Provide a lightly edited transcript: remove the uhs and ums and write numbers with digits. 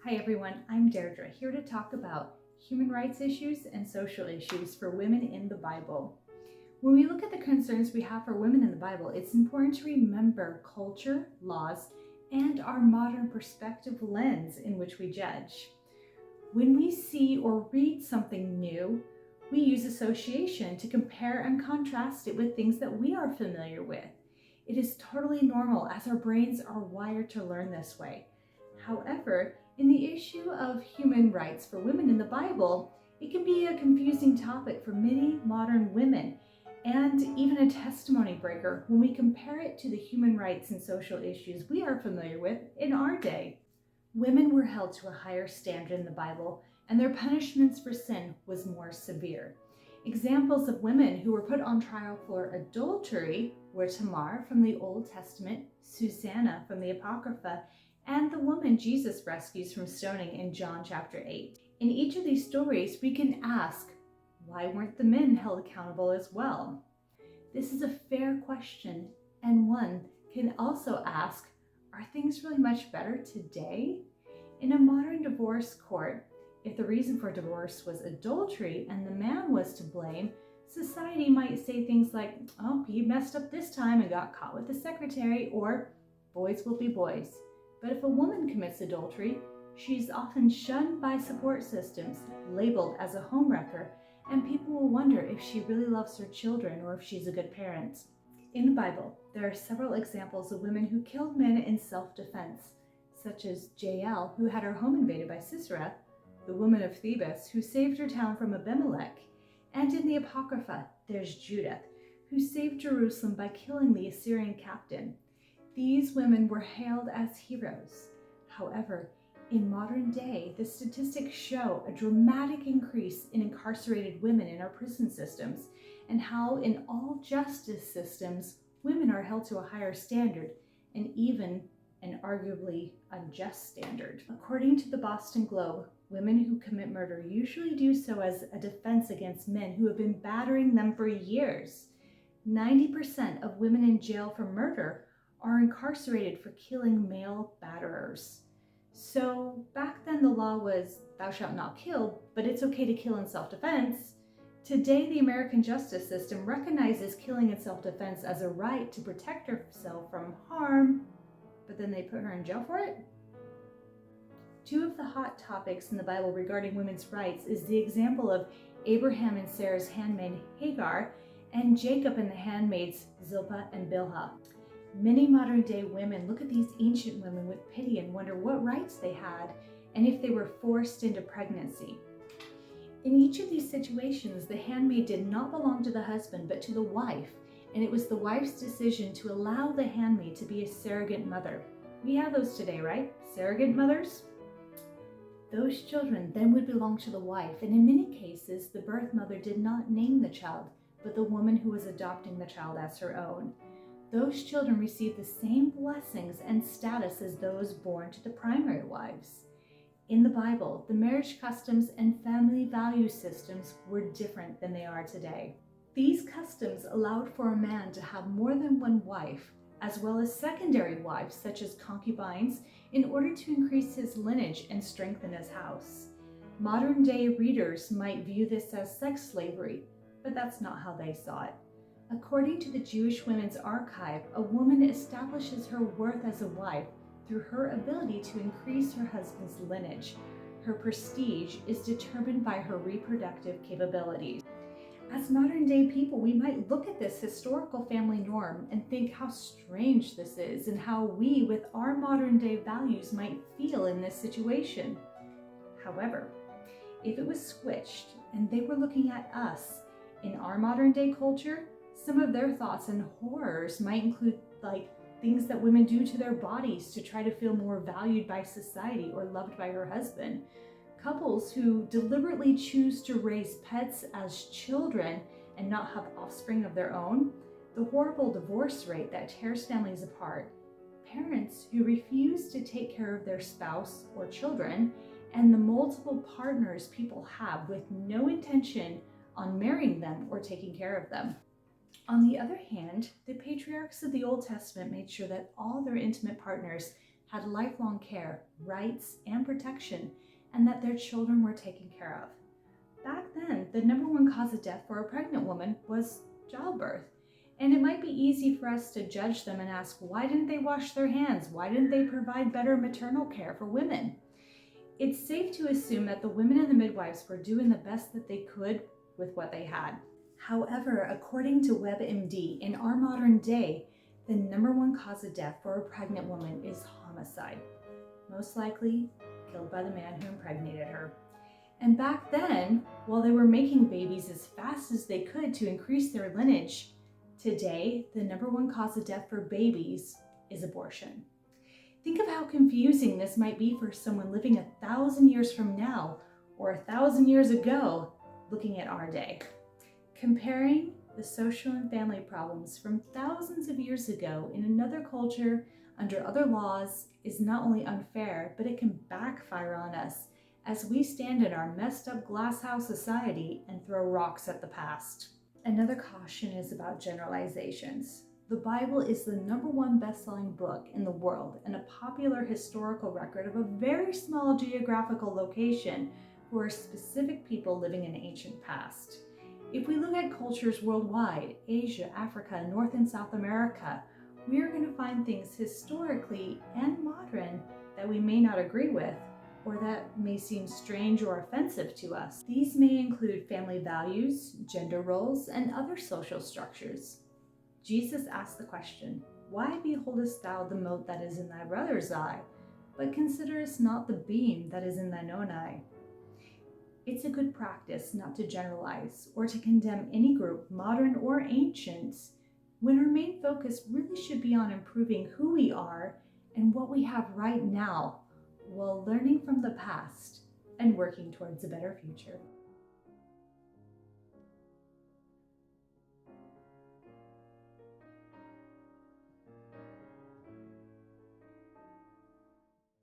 Hi everyone, I'm Deirdra, here to talk about human rights issues and social issues for women in the Bible. When we look at the concerns we have for women in the Bible, it's important to remember culture, laws, and our modern perspective lens in which we judge. When we see or read something new, we use association to compare and contrast it with things that we are familiar with. It is totally normal as our brains are wired to learn this way. However, in the issue of human rights for women in the Bible, it can be a confusing topic for many modern women and even a testimony breaker when we compare it to the human rights and social issues we are familiar with in our day. Women were held to a higher standard in the Bible, and their punishments for sin was more severe. Examples of women who were put on trial for adultery were Tamar from the Old Testament, Susanna from the Apocrypha, and the woman Jesus rescues from stoning in John chapter 8. In each of these stories, we can ask, why weren't the men held accountable as well? This is a fair question, and one can also ask, are things really much better today? In a modern divorce court, if the reason for divorce was adultery and the man was to blame, society might say things like, oh, you messed up this time and got caught with the secretary, or boys will be boys. But if a woman commits adultery, she's often shunned by support systems, labeled as a homewrecker, and people will wonder if she really loves her children or if she's a good parent. In the Bible, there are several examples of women who killed men in self-defense, such as Elle, who had her home invaded by Sisera, the woman of Thebes, who saved her town from Abimelech, and in the Apocrypha, there's Judith, who saved Jerusalem by killing the Assyrian captain. These women were hailed as heroes. However, in modern day, the statistics show a dramatic increase in incarcerated women in our prison systems, and how in all justice systems, women are held to a higher standard, and even an arguably unjust standard. According to the Boston Globe, women who commit murder usually do so as a defense against men who have been battering them for years. 90% of women in jail for murder are incarcerated for killing male batterers. So back then the law was thou shalt not kill, but it's okay to kill in self-defense. Today the American justice system recognizes killing in self-defense as a right to protect herself from harm, but then they put her in jail for it? Two of the hot topics in the Bible regarding women's rights is the example of Abraham and Sarah's handmaid Hagar, and Jacob and the handmaids Zilpah and Bilhah. Many modern day women look at these ancient women with pity and wonder what rights they had and if they were forced into pregnancy. In each of these situations, the handmaid did not belong to the husband but to the wife, and it was the wife's decision to allow the handmaid to be a surrogate mother. We have those today, right? Surrogate mothers? Those children then would belong to the wife, and in many cases, the birth mother did not name the child, but the woman who was adopting the child as her own. Those children received the same blessings and status as those born to the primary wives. In the Bible, the marriage customs and family value systems were different than they are today. These customs allowed for a man to have more than one wife, as well as secondary wives such as concubines, in order to increase his lineage and strengthen his house. Modern day readers might view this as sex slavery, but that's not how they saw it. According to the Jewish Women's Archive, a woman establishes her worth as a wife through her ability to increase her husband's lineage. Her prestige is determined by her reproductive capabilities. As modern day people, we might look at this historical family norm and think how strange this is and how we, with our modern day values, might feel in this situation. However, if it was switched and they were looking at us in our modern day culture, some of their thoughts and horrors might include things that women do to their bodies to try to feel more valued by society or loved by her husband. Couples who deliberately choose to raise pets as children and not have offspring of their own. The horrible divorce rate that tears families apart. Parents who refuse to take care of their spouse or children, and the multiple partners people have with no intention on marrying them or taking care of them. On the other hand, the patriarchs of the Old Testament made sure that all their intimate partners had lifelong care, rights, and protection, and that their children were taken care of. Back then, the number one cause of death for a pregnant woman was childbirth. And it might be easy for us to judge them and ask, why didn't they wash their hands? Why didn't they provide better maternal care for women? It's safe to assume that the women and the midwives were doing the best that they could with what they had. However, according to WebMD, in our modern day, the number one cause of death for a pregnant woman is homicide, most likely killed by the man who impregnated her. And back then, while they were making babies as fast as they could to increase their lineage, today, the number one cause of death for babies is abortion. Think of how confusing this might be for someone living 1,000 years from now or 1,000 years ago looking at our day. Comparing the social and family problems from thousands of years ago in another culture under other laws is not only unfair, but it can backfire on us as we stand in our messed up glasshouse society and throw rocks at the past. Another caution is about generalizations. The Bible is the number one best-selling book in the world and a popular historical record of a very small geographical location for specific people living in ancient past. If we look at cultures worldwide, Asia, Africa, North and South America, we are going to find things historically and modern that we may not agree with, or that may seem strange or offensive to us. These may include family values, gender roles, and other social structures. Jesus asked the question, "Why beholdest thou the mote that is in thy brother's eye, but considerest not the beam that is in thine own eye?" It's a good practice not to generalize or to condemn any group, modern or ancient, when our main focus really should be on improving who we are and what we have right now, while learning from the past and working towards a better future.